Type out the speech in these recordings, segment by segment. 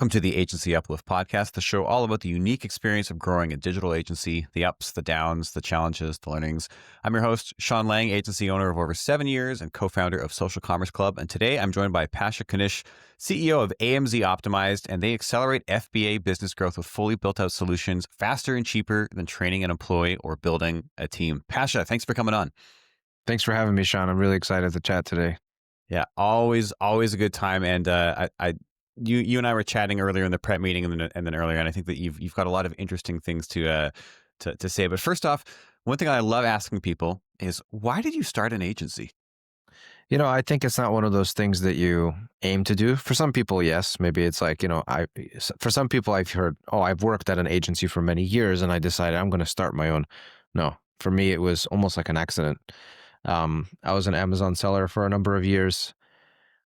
Welcome to the Agency Uplift Podcast, the show all about the unique experience of growing a digital agency, the ups, the downs, the challenges, the learnings. I'm your host, Sean Lang, agency owner of over 7 years and co-founder of Social Commerce Club. And today I'm joined by Pasha Kanish, CEO of AMZ Optimized, and they accelerate FBA business growth with fully built out solutions faster and cheaper than training an employee or building a team. Pasha, thanks for coming on. Thanks for having me, Sean. I'm really excited to chat today. Yeah, always a good time. And you and I were chatting earlier in the prep meeting and then earlier, and I think that you've got a lot of interesting things to say. But first off, one thing I love asking people is, why did you start an agency? You know, I think it's not one of those things that you aim to do. For some people, yes. Maybe it's like, for some people I've heard, I've worked at an agency for many years and I decided I'm going to start my own. No, for me, it was almost like an accident. I was an Amazon seller for a number of years.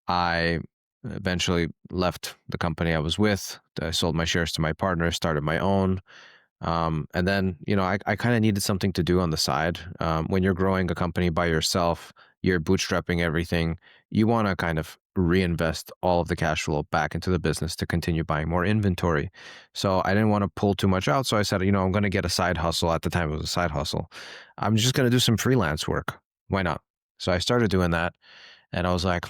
I eventually left the company I was with. I sold my shares to my partner, started my own. And then, I kind of needed something to do on the side. When you're growing a company by yourself, you're bootstrapping everything. You want to kind of reinvest all of the cash flow back into the business to continue buying more inventory. So I didn't want to pull too much out. So I said, I'm going to get a side hustle. At the time, it was a side hustle. I'm just going to do some freelance work. Why not? So I started doing that. And I was like,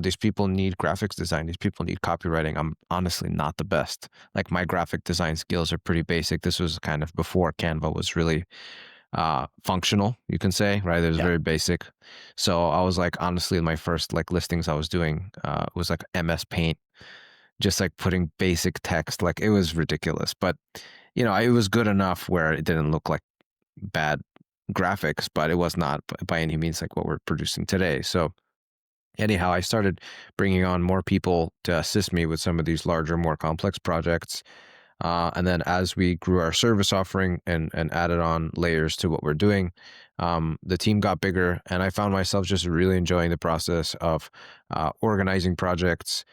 these people need graphics design. These people need copywriting. I'm honestly not the best. Like, my graphic design skills are pretty basic. This was kind of before Canva was really functional, you can say, right? It was very basic. So I was like, honestly, my first listings I was doing was like MS Paint, just like putting basic text. Like, it was ridiculous. But, it was good enough where it didn't look like bad graphics, but it was not by any means like what we're producing today. So anyhow, I started bringing on more people to assist me with some of these larger, more complex projects. And then as we grew our service offering and added on layers to what we're doing, the team got bigger, and I found myself just really enjoying the process of organizing projects,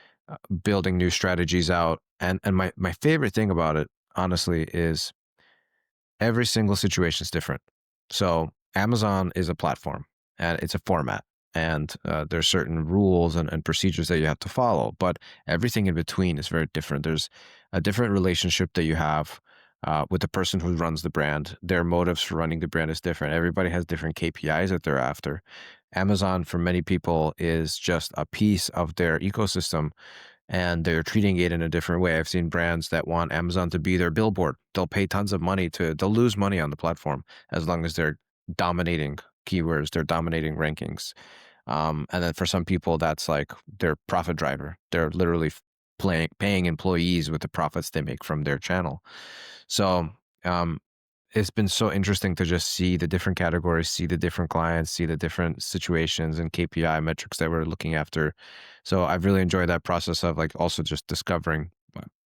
building new strategies out. And my favorite thing about it, honestly, is every single situation is different. So Amazon is a platform and it's a format. And there's certain rules and procedures that you have to follow, but everything in between is very different. There's a different relationship that you have with the person who runs the brand. Their motives for running the brand is different. Everybody has different KPIs that they're after. Amazon, for many people, is just a piece of their ecosystem, and they're treating it in a different way. I've seen brands that want Amazon to be their billboard. They'll pay tons of money they'll lose money on the platform as long as they're dominating keywords, they're dominating rankings. And then for some people, that's like their profit driver. They're literally paying employees with the profits they make from their channel. So it's been so interesting to just see the different categories, see the different clients, see the different situations and KPI metrics that we're looking after. So I've really enjoyed that process of also just discovering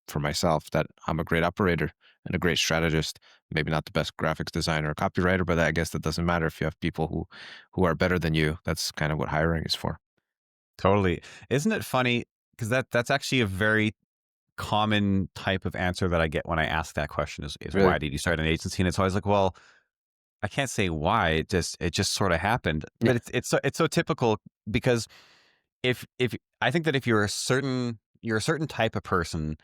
for myself that I'm a great operator and a great strategist. Maybe not the best graphics designer or copywriter, but I guess that doesn't matter if you have people who are better than you. That's kind of what hiring is for. Totally. Isn't it funny? Because that's actually a very common type of answer that I get when I ask that question is Really? Why did you start an agency? And it's always like, well, I can't say why. It just sort of happened. Yeah. But it's so typical, because if I think that if you're a certain type of person,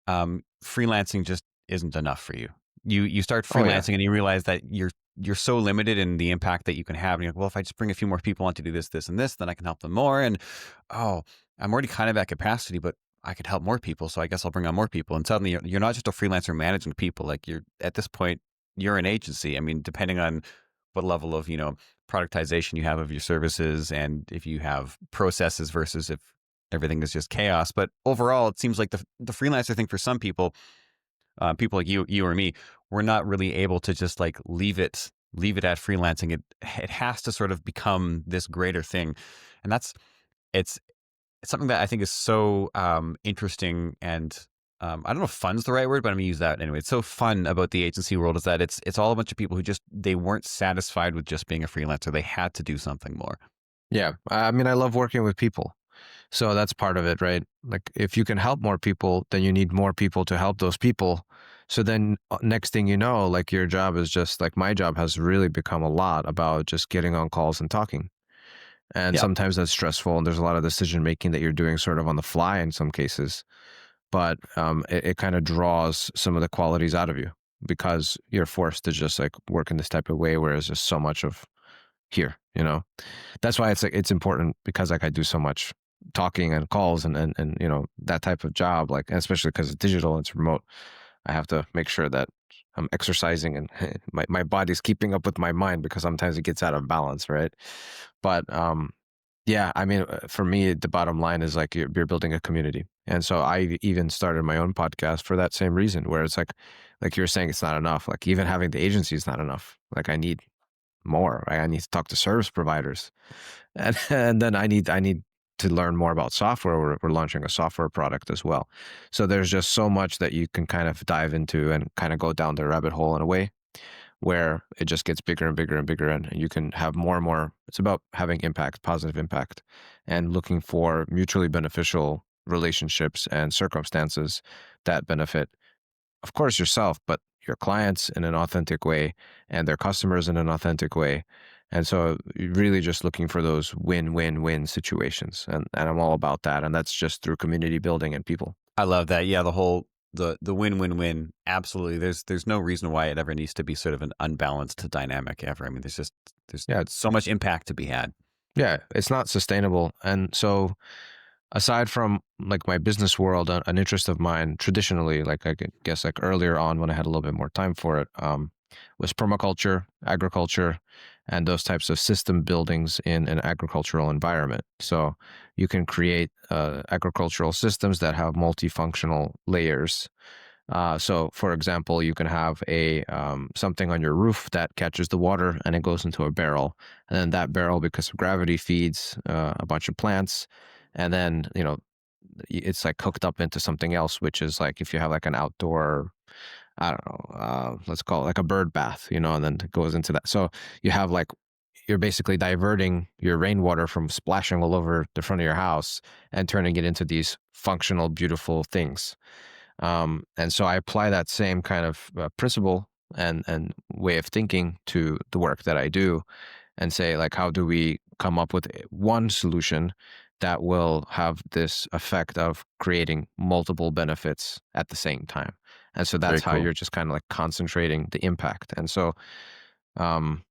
freelancing just isn't enough for you. You start freelancing and you realize that you're so limited in the impact that you can have. And you're like, well, if I just bring a few more people on to do this, and this, then I can help them more. And I'm already kind of at capacity, but I could help more people. So I guess I'll bring on more people. And suddenly you're not just a freelancer managing people. Like, you're at this point, you're an agency. I mean, depending on what level of, productization you have of your services, and if you have processes versus if everything is just chaos. But overall, it seems like the freelancer thing for some people, people like you or me, we're not really able to just leave it at freelancing. It has to sort of become this greater thing. And it's something that I think is so interesting, and I don't know if fun's the right word, but I'm gonna use that anyway. It's so fun about the agency world is that it's all a bunch of people who they weren't satisfied with just being a freelancer. They had to do something more. Yeah. I mean, I love working with people. So that's part of it, right? Like, if you can help more people, then you need more people to help those people. So then next thing you know, your job is just my job has really become a lot about just getting on calls and talking. And sometimes that's stressful, and there's a lot of decision making that you're doing sort of on the fly in some cases. but it kind of draws some of the qualities out of you because you're forced to just like work in this type of way where there's just so much of here, you know. That's why it's like it's important because like I do so much talking and calls and you know that type of job, like especially because it's digital, it's remote. I have to make sure that I'm exercising and my body's keeping up with my mind because sometimes it gets out of balance, right? But yeah, I mean, for me, the bottom line is like you're building a community, and so I even started my own podcast for that same reason, where it's like you're saying, it's not enough. Like even having the agency is not enough. Like I need more. Right? I need to talk to service providers, and then I need to learn more about software. We're launching a software product as well. So there's just so much that you can kind of dive into and kind of go down the rabbit hole in a way where it just gets bigger and bigger and bigger, and you can have more and more. It's about having impact, positive impact, and looking for mutually beneficial relationships and circumstances that benefit, of course, yourself, but your clients in an authentic way and their customers in an authentic way. And so you're really just looking for those win-win-win situations. And I'm all about that. And that's just through community building and people. I love that. Yeah, the win-win-win. Absolutely. There's no reason why it ever needs to be sort of an unbalanced dynamic ever. I mean, there's Yeah. so much impact to be had. Yeah. It's not sustainable. And so aside from like my business world, an interest of mine traditionally, like I guess like earlier on when I had a little bit more time for it, was permaculture, agriculture, and those types of system buildings in an agricultural environment. So you can create agricultural systems that have multifunctional layers. So, for example, you can have a something on your roof that catches the water and it goes into a barrel, and then that barrel, because of gravity, feeds a bunch of plants, and then you know it's like hooked up into something else, which is like if you have like an outdoor, I don't know, let's call it like a bird bath, you know, and then it goes into that. So you have like you're basically diverting your rainwater from splashing all over the front of your house and turning it into these functional, beautiful things. And so I apply that same kind of principle and way of thinking to the work that I do, and say like, how do we come up with one solution that will have this effect of creating multiple benefits at the same time? And so Very that's how cool. you're just kind of like concentrating the impact. And so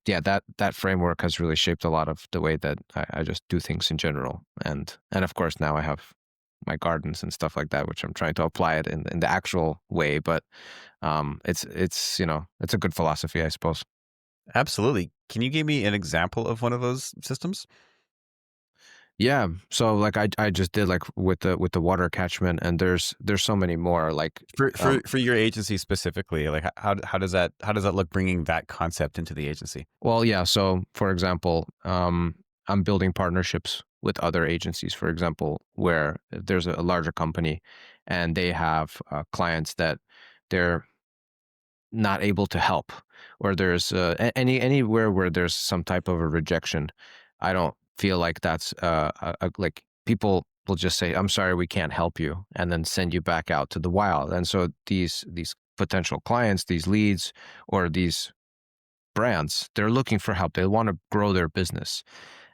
yeah, that framework has really shaped a lot of the way that I just do things in general. And of course now I have my gardens and stuff like that, which I'm trying to apply it in the actual way. But it's you know, it's a good philosophy, I suppose. Absolutely. Can you give me an example of one of those systems? Yeah. So like I just did like with the water catchment, and there's so many more like For your agency specifically, like how does that look, bringing that concept into the agency? well, yeah. So for example, I'm building partnerships with other agencies, for example, where there's a larger company and they have clients that they're not able to help, or there's anywhere where there's some type of a rejection. I don't feel like that's like people will just say, I'm sorry, we can't help you, and then send you back out to the wild. And so these potential clients, these leads, or these brands, they're looking for help. They want to grow their business.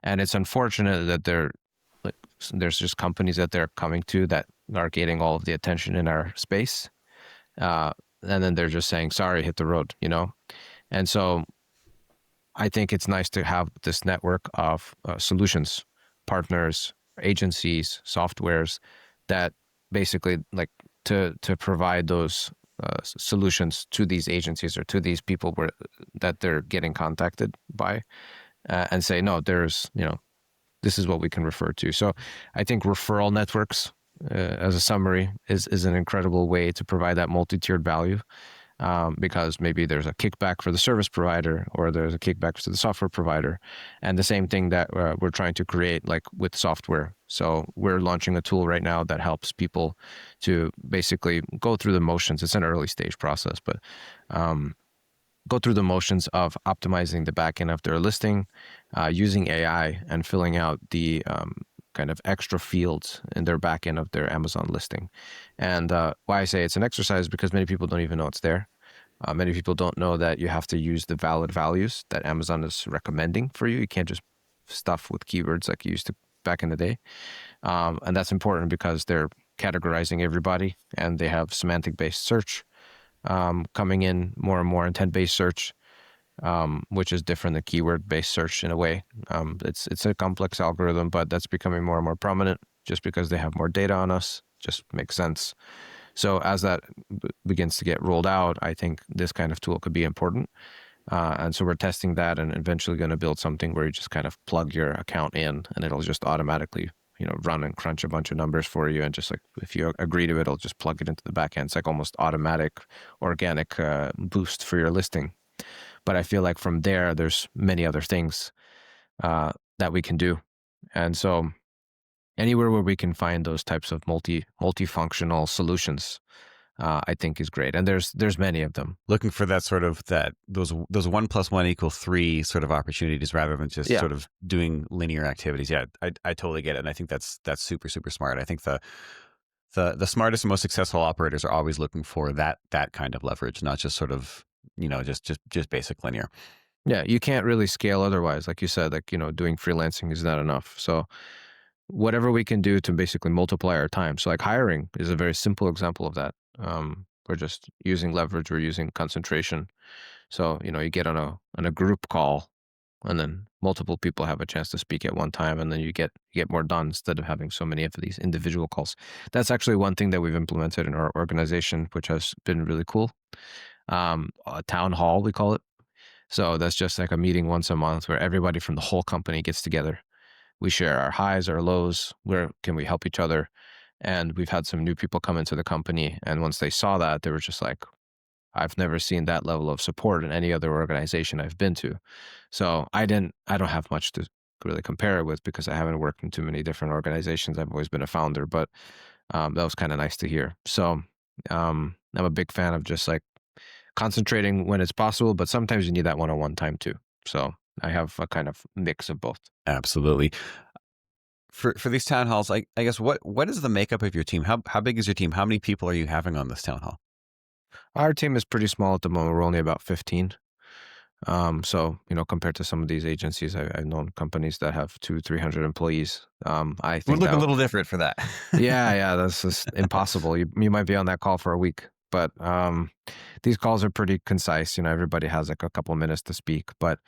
And it's unfortunate that they're like, there's just companies that they're coming to that are getting all of the attention in our space. Uh, and then they're just saying, sorry, hit the road, you know? And so I think it's nice to have this network of solutions, partners, agencies, softwares that basically like to provide those solutions to these agencies or to these people that they're getting contacted by, and say, no, there's, you know, this is what we can refer to. So I think referral networks, as a summary, is an incredible way to provide that multi-tiered value, because maybe there's a kickback for the service provider or there's a kickback to the software provider. And the same thing that we're trying to create like with software. So we're launching a tool right now that helps people to basically go through the motions. It's an early stage process, but go through the motions of optimizing the backend of their listing, using AI and filling out the kind of extra fields in their backend of their Amazon listing. And why I say it's an exercise, because many people don't even know it's there. Many people don't know that you have to use the valid values that Amazon is recommending for you. You can't just stuff with keywords like you used to back in the day. And that's important because they're categorizing everybody, and they have semantic-based search coming in more and more, intent-based search, which is different than keyword-based search in a way. It's a complex algorithm, but that's becoming more and more prominent just because they have more data on us. Just makes sense. So as that begins to get rolled out, I think this kind of tool could be important. And so we're testing that and eventually going to build something where you just kind of plug your account in and it'll just automatically, run and crunch a bunch of numbers for you. And just like, if you agree to it, it'll just plug it into the back end. It's like almost automatic, organic boost for your listing. But I feel like from there, there's many other things that we can do. And so anywhere where we can find those types of multifunctional solutions, I think is great. And there's many of them. Looking for that sort of those 1 + 1 = 3 sort of opportunities rather than just sort of doing linear activities. Yeah, I totally get it. And I think that's super, super smart. I think the smartest and most successful operators are always looking for that kind of leverage, not just sort of, just basic linear. Yeah, you can't really scale otherwise. Like you said, doing freelancing is not enough. So whatever we can do to basically multiply our time. So like hiring is a very simple example of that. We're just using leverage, we're using concentration. So, you get on a group call and then multiple people have a chance to speak at one time, and then you get more done instead of having so many of these individual calls. That's actually one thing that we've implemented in our organization, which has been really cool. A town hall, we call it. So that's just like a meeting once a month where everybody from the whole company gets together. We share our highs, our lows, where can we help each other? And we've had some new people come into the company, and once they saw that, they were just like, I've never seen that level of support in any other organization I've been to. So I don't have much to really compare it with because I haven't worked in too many different organizations. I've always been a founder, but that was kind of nice to hear. So I'm a big fan of just like concentrating when it's possible, but sometimes you need that one-on-one time too. So I have a kind of mix of both. Absolutely. For these town halls, I guess what is the makeup of your team? How big is your team? How many people are you having on this town hall? Our team is pretty small at the moment. We're only about 15. So, compared to some of these agencies, I've known companies that have 200-300 employees. I think Would look a little different for that. yeah, that's just impossible. You might be on that call for a week, but these calls are pretty concise. Everybody has like a couple of minutes to speak, but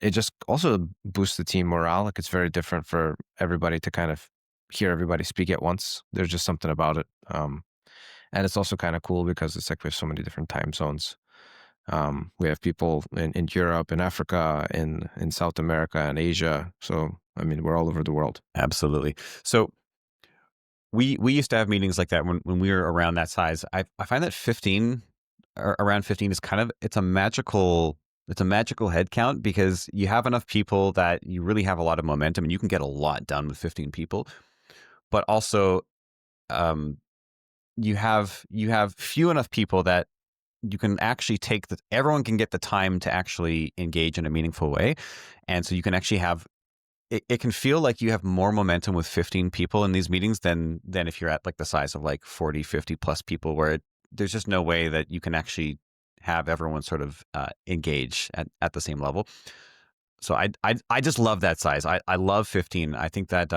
it just also boosts the team morale. Like it's very different for everybody to kind of hear everybody speak at once. There's just something about it. And it's also kind of cool because it's like we have so many different time zones. We have people in Europe, in Africa, in South America, and Asia. So, I mean, we're all over the world. Absolutely. So we used to have meetings like that when we were around that size. I find that 15 or around 15 is kind of, it's a magical head count because you have enough people that you really have a lot of momentum and you can get a lot done with 15 people. But also, you have few enough people that you can actually everyone can get the time to actually engage in a meaningful way. And so you can actually have, it can feel like you have more momentum with 15 people in these meetings than if you're at like the size of like 40, 50 plus people where there's just no way that you can actually have everyone sort of engage at the same level. So I just love that size. I love 15. I think that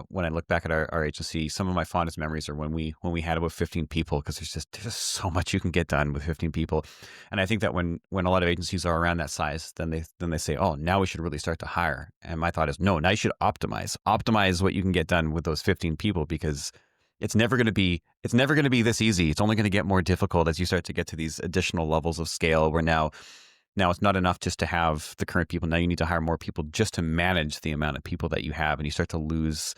when I look back at our agency, some of my fondest memories are when we had about 15 people because there's just so much you can get done with 15 people. And I think that when a lot of agencies are around that size, then they say, oh, now we should really start to hire. And my thought is, no, now you should optimize what you can get done with those 15 people because it's never going to be this easy. It's only going to get more difficult as you start to get to these additional levels of scale where now it's not enough just to have the current people. Now you need to hire more people just to manage the amount of people that you have, and you start to lose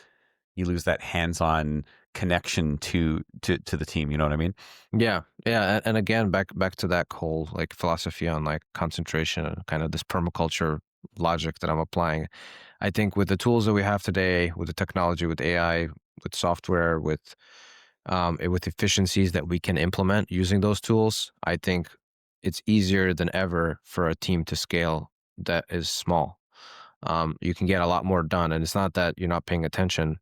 that hands-on connection to the team. You know what I mean? Yeah. And again, back to that whole like philosophy on like concentration and kind of this permaculture logic that I'm applying. I think with the tools that we have today, with the technology, with AI, with software, with efficiencies that we can implement using those tools, I think it's easier than ever for a team to scale that is small. You can get a lot more done. And it's not that you're not paying attention.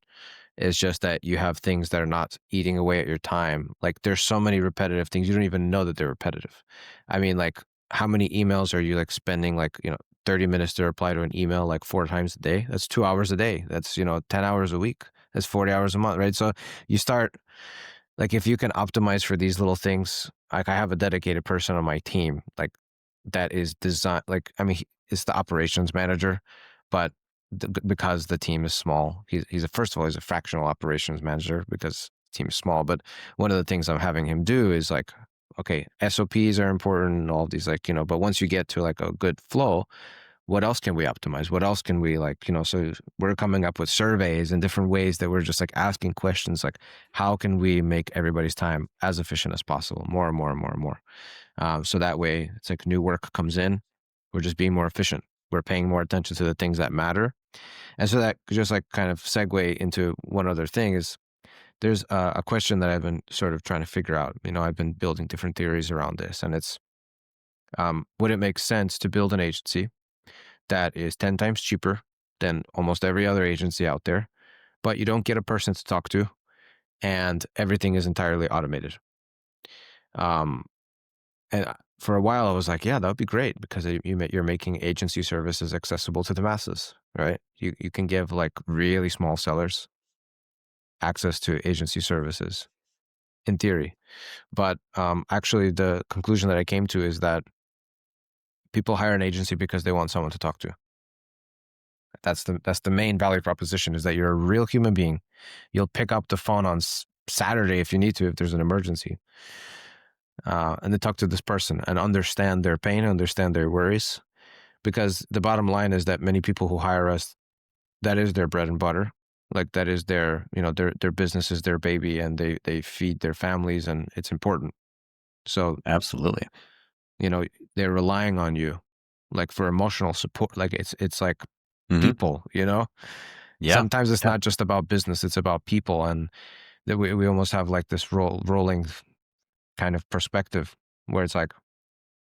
It's just that you have things that are not eating away at your time. Like there's so many repetitive things. You don't even know that they're repetitive. I mean, like how many emails are you like spending 30 minutes to reply to an email like 4 times a day? That's 2 hours a day. That's, 10 hours a week. That's 40 hours a month, right? So you start, like, if you can optimize for these little things, like I have a dedicated person on my team, like that is designed, like, I mean, it's the operations manager, but because the team is small, first of all, he's a fractional operations manager because the team is small. But one of the things I'm having him do is like, okay, SOPs are important and all of these, like, but once you get to like a good flow, what else can we optimize? What else can we, like, so we're coming up with surveys and different ways that we're just like asking questions like, how can we make everybody's time as efficient as possible, more and more and more and more. So that way it's like new work comes in, we're just being more efficient. We're paying more attention to the things that matter. And so that just like kind of segue into one other thing is there's a question that I've been sort of trying to figure out. I've been building different theories around this, and it's, would it make sense to build an agency that is 10 times cheaper than almost every other agency out there, but you don't get a person to talk to and everything is entirely automated? Um, and for a while I was like, yeah, that would be great because you're making agency services accessible to the masses, right? You can give like really small sellers access to agency services in theory. But actually the conclusion that I came to is that people hire an agency because they want someone to talk to. That's the main value proposition, is that you're a real human being. You'll pick up the phone on Saturday if you need to, if there's an emergency, and then talk to this person and understand their pain, understand their worries. Because the bottom line is that many people who hire us, that is their bread and butter. Like that is their, their business is their baby, and they feed their families, and it's important. So Absolutely. they're relying on you, like for emotional support. Like it's like Mm-hmm. people, Yeah. Sometimes it's Yeah. not just about business, it's about people. And that we almost have like this rolling kind of perspective where it's like,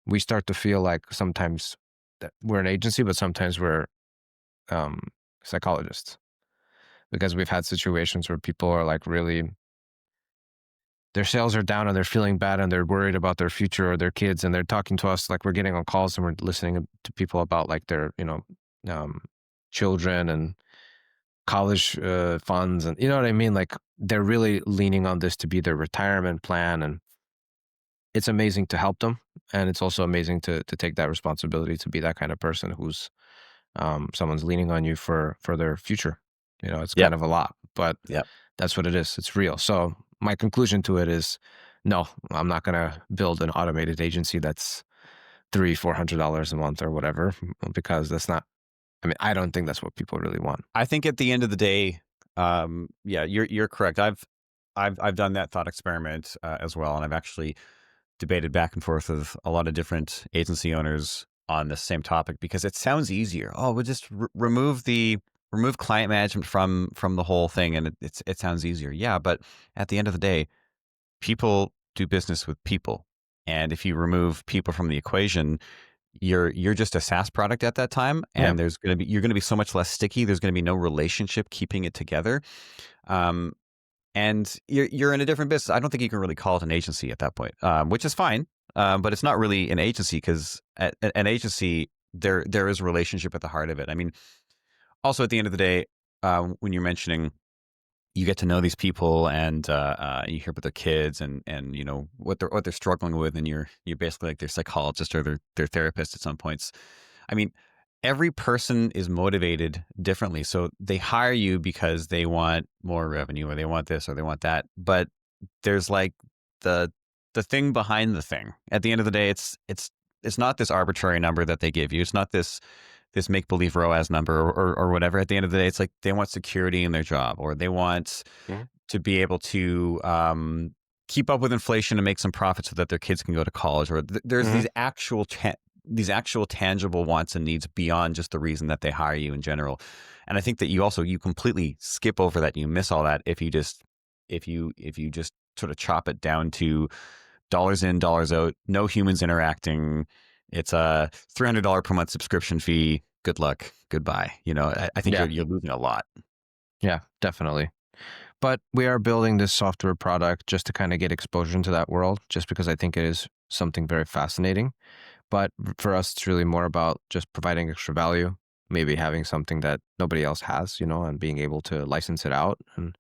we start to feel like sometimes that we're an agency, but sometimes we're um, psychologists, because we've had situations where people are like really, their sales are down and they're feeling bad and they're worried about their future or their kids. And they're talking to us, like we're getting on calls and we're listening to people about like their, um, children and college funds, and you know what I mean? Like they're really leaning on this to be their retirement plan, and it's amazing to help them. And it's also amazing to take that responsibility to be that kind of person who's someone's leaning on you for their future. It's Yep. kind of a lot, but Yep. that's what it is. It's real. So my conclusion to it is, no, I'm not going to build an automated agency that's $300-400 a month or whatever, because that's not, I mean, I don't think that's what people really want. I think at the end of the day, yeah, you're correct. I've done that thought experiment as well, and I've actually debated back and forth with a lot of different agency owners on the same topic, because it sounds easier. Oh, we'll just remove client management from the whole thing, and it sounds easier. Yeah, but at the end of the day, people do business with people, and if you remove people from the equation, you're just a SaaS product at that time, and Yeah. you're gonna be so much less sticky. There's gonna be no relationship keeping it together. Um, and you're in a different business. I don't think you can really call it an agency at that point, which is fine. But it's not really an agency, because an agency, there is a relationship at the heart of it. I mean, also at the end of the day, when you're mentioning, you get to know these people, and you hear about their kids, and what they're struggling with, and you're basically like their psychologist or their therapist at some points. I mean, every person is motivated differently. So they hire you because they want more revenue, or they want this, or they want that. But there's like the thing behind the thing. At the end of the day, it's not this arbitrary number that they give you. It's not this make believe ROAS number, or whatever. At the end of the day, it's like they want security in their job, or they want Mhm. to be able to keep up with inflation and make some profit so that their kids can go to college. Or there's Mhm. these actual tangible wants and needs beyond just the reason that they hire you in general. And I think that you completely skip over that. You miss all that if you just sort of chop it down to dollars in, dollars out, no humans interacting. It's a $300 per month subscription fee. Good luck. Goodbye. I think Yeah. you're losing a lot. Yeah, definitely. But we are building this software product just to kind of get exposure into that world, just because I think it is something very fascinating. But for us, it's really more about just providing extra value, maybe having something that nobody else has, and being able to license it out. And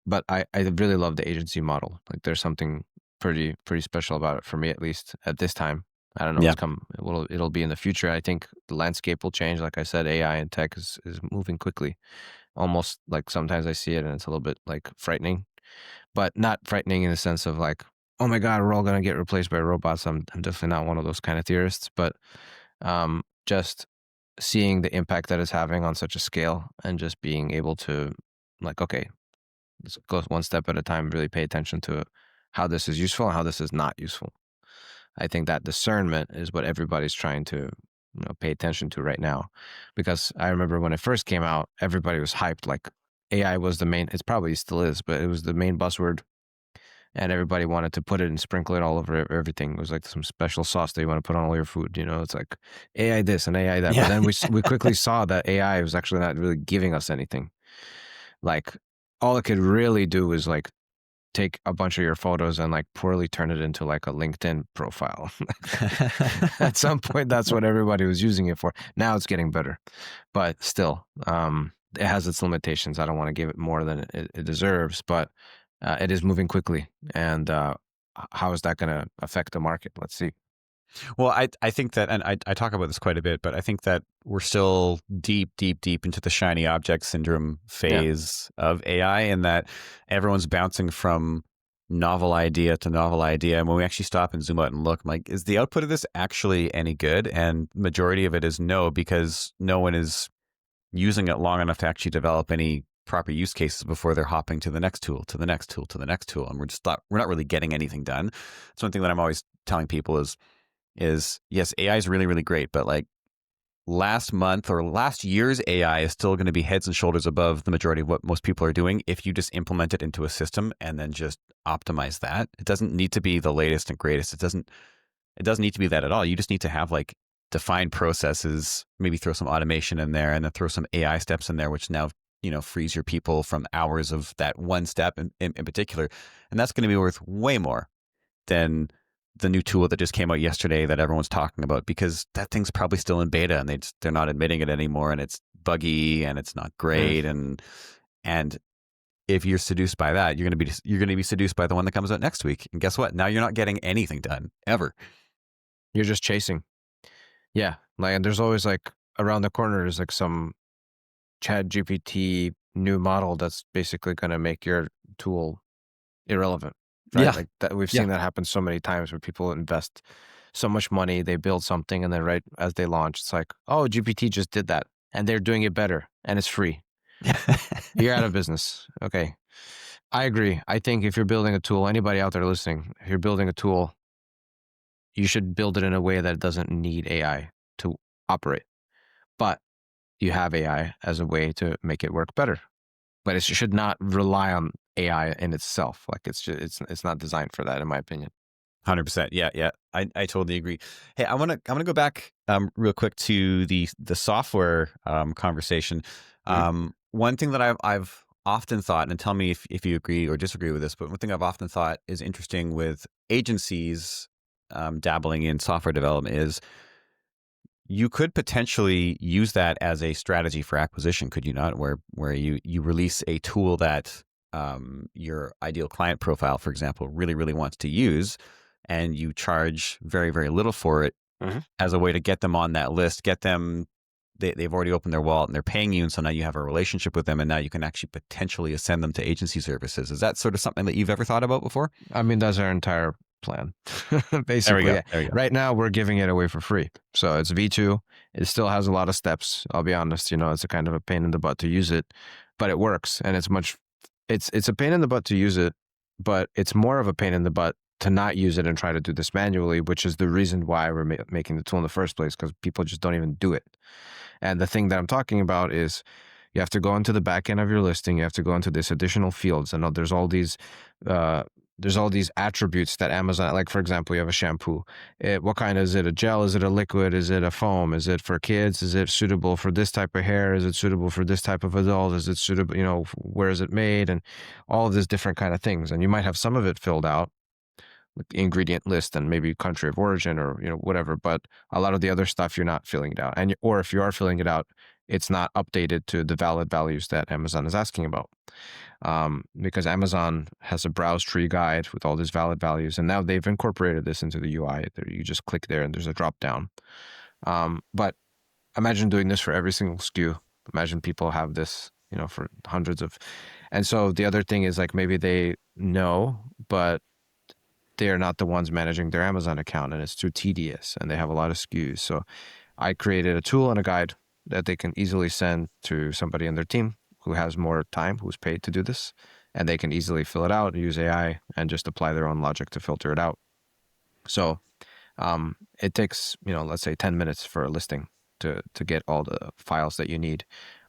but I really love the agency model. Like there's something pretty special about it for me, at least at this time. I don't know Yeah. it'll be in the future. I think the landscape will change. Like I said, AI and tech is moving quickly. Almost like sometimes I see it and it's a little bit like frightening, but not frightening in the sense of like, oh my God, we're all going to get replaced by robots. I'm definitely not one of those kind of theorists, but just seeing the impact that it's having on such a scale and just being able to like, okay, let's go one step at a time, really pay attention to how this is useful and how this is not useful. I think that discernment is what everybody's trying to pay attention to right now. Because I remember when it first came out, everybody was hyped. Like AI was the main, it probably still is, but it was the main buzzword. And everybody wanted to put it and sprinkle it all over everything. It was like some special sauce that you want to put on all your food. It's like AI this and AI that. But Yeah. then we quickly saw that AI was actually not really giving us anything. Like all it could really do is like take a bunch of your photos and like poorly turn it into like a LinkedIn profile. At some point, that's what everybody was using it for. Now it's getting better, but still, it has its limitations. I don't want to give it more than it deserves, but it is moving quickly. And how is that going to affect the market? Let's see. Well, I think that, and I talk about this quite a bit, but I think that we're still deep into the shiny object syndrome phase of AI, and that everyone's bouncing from novel idea to novel idea. And when we actually stop and zoom out and look, I'm like, is the output of this actually any good? And majority of it is no, because no one is using it long enough to actually develop any proper use cases before they're hopping to the next tool, to the next tool, to the next tool. And we're not really getting anything done. It's one thing that I'm always telling people is yes, AI is really, really great, but like last month or last year's AI is still going to be heads and shoulders above the majority of what most people are doing if you just implement it into a system and then just optimize that. It doesn't need to be the latest and greatest. It doesn't need to be that at all. You just need to have like defined processes, maybe throw some automation in there and then throw some AI steps in there, which now, frees your people from hours of that one step in particular. And that's going to be worth way more than the new tool that just came out yesterday that everyone's talking about, because that thing's probably still in beta and they're not admitting it anymore, and it's buggy and it's not great. And if you're seduced by that, you're going to be seduced by the one that comes out next week. And guess what? Now you're not getting anything done ever. You're just chasing. Yeah. Like, and there's always like around the corner, there's like some Chat GPT new model that's basically going to make your tool irrelevant. Right? Yeah. Like that, we've seen that happen so many times where people invest so much money, they build something, and then right as they launch, it's like, oh, GPT just did that, and they're doing it better, and it's free. You're out of business. Okay, I agree. I think if you're building a tool, anybody out there listening, if you're building a tool, you should build it in a way that doesn't need AI to operate, but you have AI as a way to make it work better. But it should not rely on AI in itself. Like it's not designed for that, in my opinion. 100%. Yeah. I totally agree. Hey, I'm gonna go back real quick to the software conversation. One thing that I've often thought, and tell me if you agree or disagree with this, but one thing I've often thought is interesting with agencies dabbling in software development is you could potentially use that as a strategy for acquisition, could you not? Where you release a tool that your ideal client profile, for example, really, really wants to use, and you charge very, very little for it as a way to get them on that list, get them, they've already opened their wallet and they're paying you. And so now you have a relationship with them, and now you can actually potentially ascend them to agency services. Is that sort of something that you've ever thought about before? I mean, that's our entire plan. Basically, There we go. Right now we're giving it away for free. So it's V2. It still has a lot of steps. I'll be honest, it's a kind of a pain in the butt to use it, but it works. And it's a pain in the butt to use it, but it's more of a pain in the butt to not use it and try to do this manually, which is the reason why we're making the tool in the first place, because people just don't even do it. And the thing that I'm talking about is you have to go into the back end of your listing. You have to go into these additional fields. And there's all these attributes that Amazon, like for example, you have a shampoo. What kind is it? A gel? Is it a liquid? Is it a foam? Is it for kids? Is it suitable for this type of hair? Is it suitable for this type of adult? Is it suitable, where is it made? And all of these different kind of things. And you might have some of it filled out, like ingredient list and maybe country of origin or whatever. But a lot of the other stuff you're not filling it out, or if you are filling it out, it's not updated to the valid values that Amazon is asking about. Because Amazon has a browse tree guide with all these valid values, and now they've incorporated this into the UI. You just click there, and there's a drop down. But imagine doing this for every single SKU. Imagine people have this, for hundreds of. And so the other thing is like maybe they know, but they're not the ones managing their Amazon account, and it's too tedious, and they have a lot of SKUs. So I created a tool and a guide that they can easily send to somebody in their team who has more time, who's paid to do this, and they can easily fill it out, use AI, and just apply their own logic to filter it out. So it takes, let's say 10 minutes for a listing to get all the files that you need,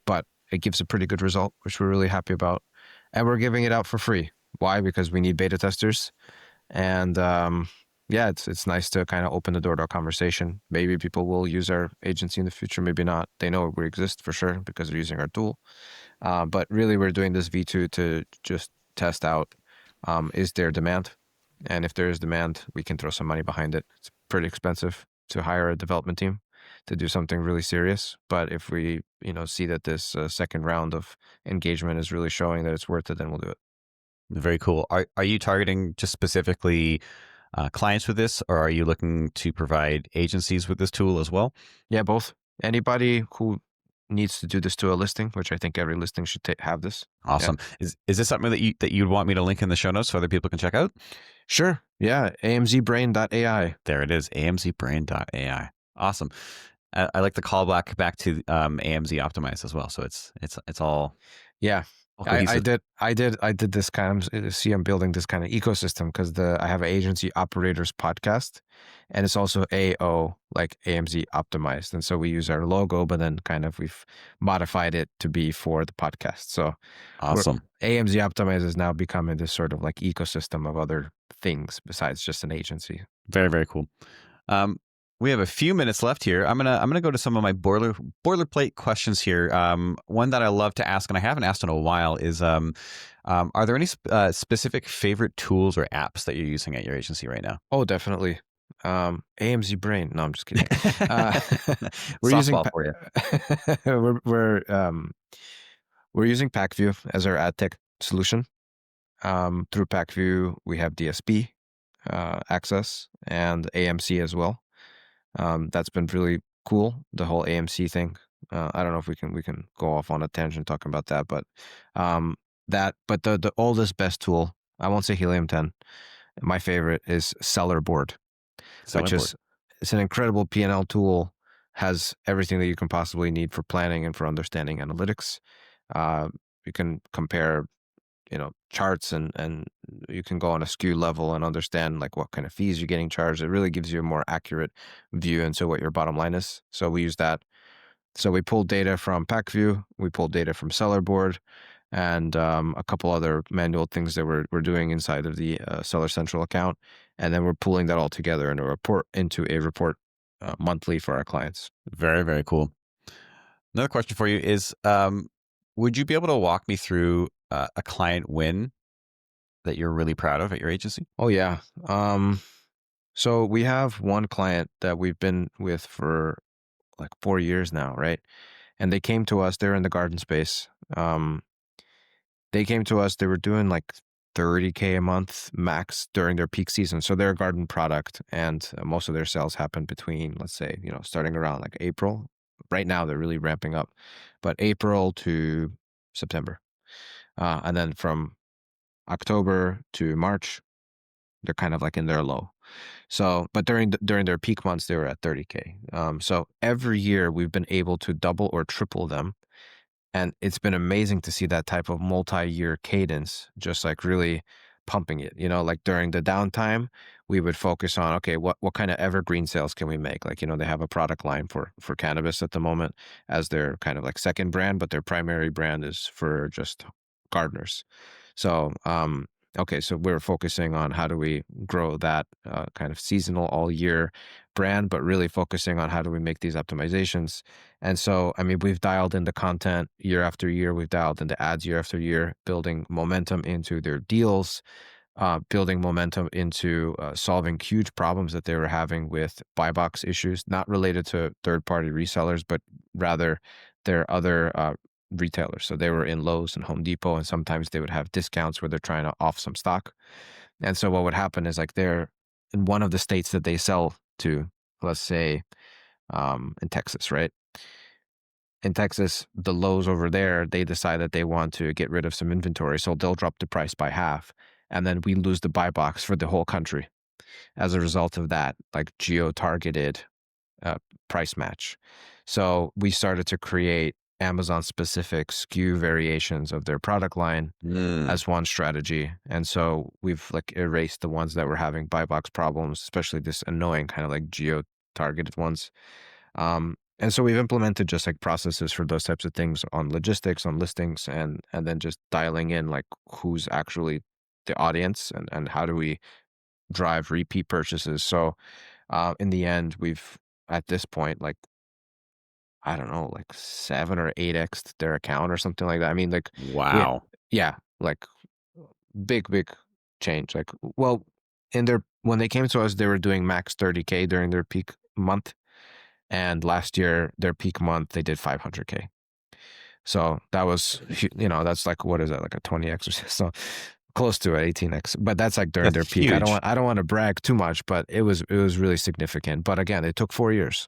but it gives a pretty good result, which we're really happy about. And we're giving it out for free. Why? Because we need beta testers. And yeah, it's nice to kind of open the door to a conversation. Maybe people will use our agency in the future, maybe not. They know we exist for sure because they're using our tool. But really, we're doing this V2 to just test out, is there demand? And if there is demand, we can throw some money behind it. It's pretty expensive to hire a development team to do something really serious. But if we, see that this second round of engagement is really showing that it's worth it, then we'll do it. Very cool. Are you targeting just specifically clients with this, or are you looking to provide agencies with this tool as well? Yeah, both. Anybody who needs to do this to a listing, which I think every listing should have this. Awesome. Yeah. Is this something that you'd want me to link in the show notes so other people can check out? Sure. Yeah. AMZbrain.ai. There it is. AMZbrain.ai. Awesome. I like the callback back to AMZ Optimized as well. So it's all. Yeah. I did this kind of, see, I'm building this kind of ecosystem because I have an Agency Operators podcast, and it's also AO, like AMZ Optimized. And so we use our logo, but then kind of we've modified it to be for the podcast. So awesome. AMZ Optimized is now becoming this sort of like ecosystem of other things besides just an agency. Very, very cool. We have a few minutes left here. I'm gonna go to some of my boilerplate questions here. One that I love to ask, and I haven't asked in a while, is are there any specific favorite tools or apps that you're using at your agency right now? Oh, definitely. AMZ Brain. No, I'm just kidding. We're using for you. We're using PackView as our ad tech solution. Through PackView, we have DSP access and AMC as well. That's been really cool, the whole AMC thing. I don't know if we can go off on a tangent talking about that, but the oldest best tool, I won't say Helium 10. My favorite is Sellerboard, which is it's an incredible P&L tool, has everything that you can possibly need for planning and for understanding analytics. You can compare charts and you can go on a SKU level and understand like what kind of fees you're getting charged. It really gives you a more accurate view into what your bottom line is. So we use that. So we pulled data from PackView, we pulled data from Sellerboard, and a couple other manual things that we're doing inside of the Seller Central account. And then we're pulling that all together into a report monthly for our clients. Very, very cool. Another question for you is, would you be able to walk me through a client win that you're really proud of at your agency? Oh, yeah. So we have one client that we've been with for like 4 years now, right? And they came to us, they're in the garden space. They came to us, they were doing like $30K a month max during their peak season. So they're a garden product, and most of their sales happen between, let's say, starting around like April. Right now, they're really ramping up, but April to September. And then from October to March, they're kind of like in their low. So, but during their peak months, they were at 30K. So every year we've been able to double or triple them. And it's been amazing to see that type of multi-year cadence, just like really pumping it. Like during the downtime, we would focus on, okay, what kind of evergreen sales can we make? Like, they have a product line for cannabis at the moment as their kind of like second brand, but their primary brand is for just gardeners. So, okay, so we're focusing on how do we grow that kind of seasonal all year brand, but really focusing on how do we make these optimizations. And so, I mean, we've dialed in the content year after year. We've dialed into ads year after year, building momentum into their deals. building momentum into solving huge problems that they were having with buy box issues, not related to third-party resellers, but rather their other retailers. So they were in Lowe's and Home Depot, and sometimes they would have discounts where they're trying to off some stock. And so what would happen is like they're in one of the states that they sell to, let's say in Texas, right? In Texas, the Lowe's over there, they decide that they want to get rid of some inventory. So they'll drop the price by half. And then we lose the buy box for the whole country as a result of that, like geo-targeted price match. So we started to create Amazon-specific SKU variations of their product line as one strategy. And so we've like erased the ones that were having buy box problems, especially this annoying kind of like geo-targeted ones. And so we've implemented just like processes for those types of things on logistics, on listings, and then just dialing in like who's actually the audience and how do we drive repeat purchases. So in the end, we've at this point, like, I don't know, like 7 or 8x their account or something like that. I mean, like, we, Wow. yeah, like big change. Like, well, in their, when they came to us, they were doing max 30K during their peak month. And last year, their peak month, they did 500K. So that was, that's like, what is that? Like a 20X or so, close to an 18X, but that's like during That's their peak. huge. I don't want to brag too much, but it was really significant. But again, it took 4 years.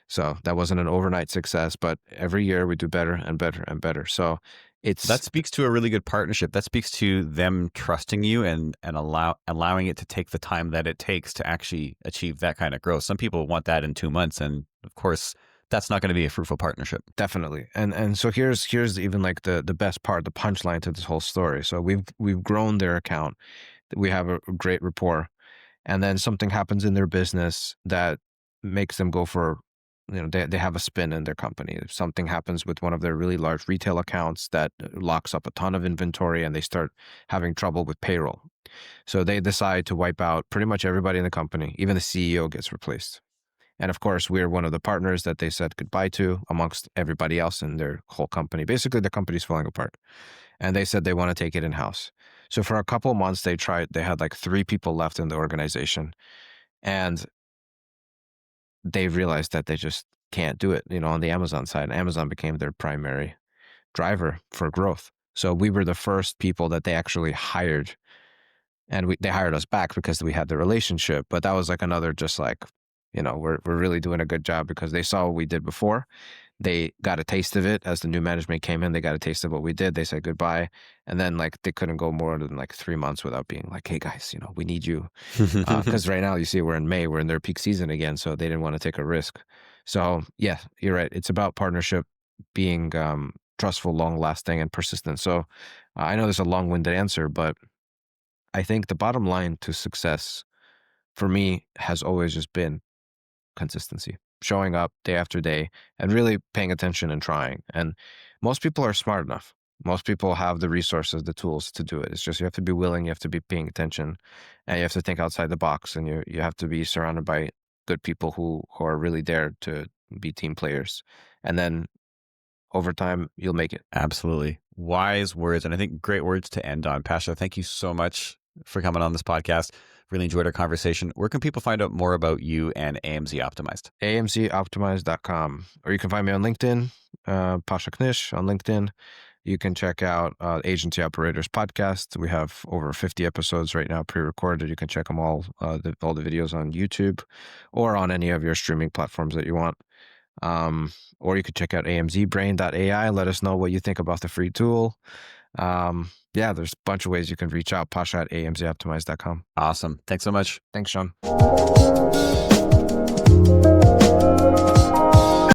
So that wasn't an overnight success, but every year we do better and better and better. So That it's speaks to a really good partnership. That speaks to them trusting you and allowing it to take the time that it takes to actually achieve that kind of growth. Some people want that in 2 months, and of course, that's not going to be a fruitful partnership. definitely. And so here's even like the best part, the punchline to this whole story. So we've grown their account. We have a great rapport. And then something happens in their business that makes them go for, they have a spin in their company. If something happens with one of their really large retail accounts that locks up a ton of inventory and they start having trouble with payroll. So they decide to wipe out pretty much everybody in the company. Even the CEO gets replaced. And of course, we're one of the partners that they said goodbye to amongst everybody else in their whole company. Basically, the company's falling apart. And they said they want to take it in-house. So for a couple of months, they had like 3 people left in the organization. And they realized that they just can't do it, on the Amazon side. Amazon became their primary driver for growth. So we were the first people that they actually hired. And they hired us back because we had the relationship. But that was like another just like, we're really doing a good job because they saw what we did before. They got a taste of it as the new management came in. They got a taste of what we did. They said goodbye. And then like they couldn't go more than like 3 months without being like, hey guys, we need you. Because right now you see we're in May, we're in their peak season again. So they didn't want to take a risk. So yeah, you're right. It's about partnership, being trustful, long lasting, and persistent. So I know there's a long winded answer, but I think the bottom line to success for me has always just been consistency, showing up day after day and really paying attention and trying. And most people are smart enough. Most people have the resources, the tools to do it. It's just you have to be willing, you have to be paying attention, and you have to think outside the box, and you have to be surrounded by good people who are really there to be team players. And then over time, you'll make it. Absolutely. Wise words, and I think great words to end on. Pasha, thank you so much for coming on this podcast. Really enjoyed our conversation. Where can people find out more about you and AMZ Optimized? AMZoptimized.com. Or you can find me on LinkedIn, Pasha Kanish on LinkedIn. You can check out Agency Operators Podcast. We have over 50 episodes right now pre-recorded. You can check them all the videos on YouTube or on any of your streaming platforms that you want. Or you could check out amzbrain.ai. Let us know what you think about the free tool. Yeah, there's a bunch of ways you can reach out. Pasha at amzoptimized.com. Awesome. Thanks so much. Thanks, Sean.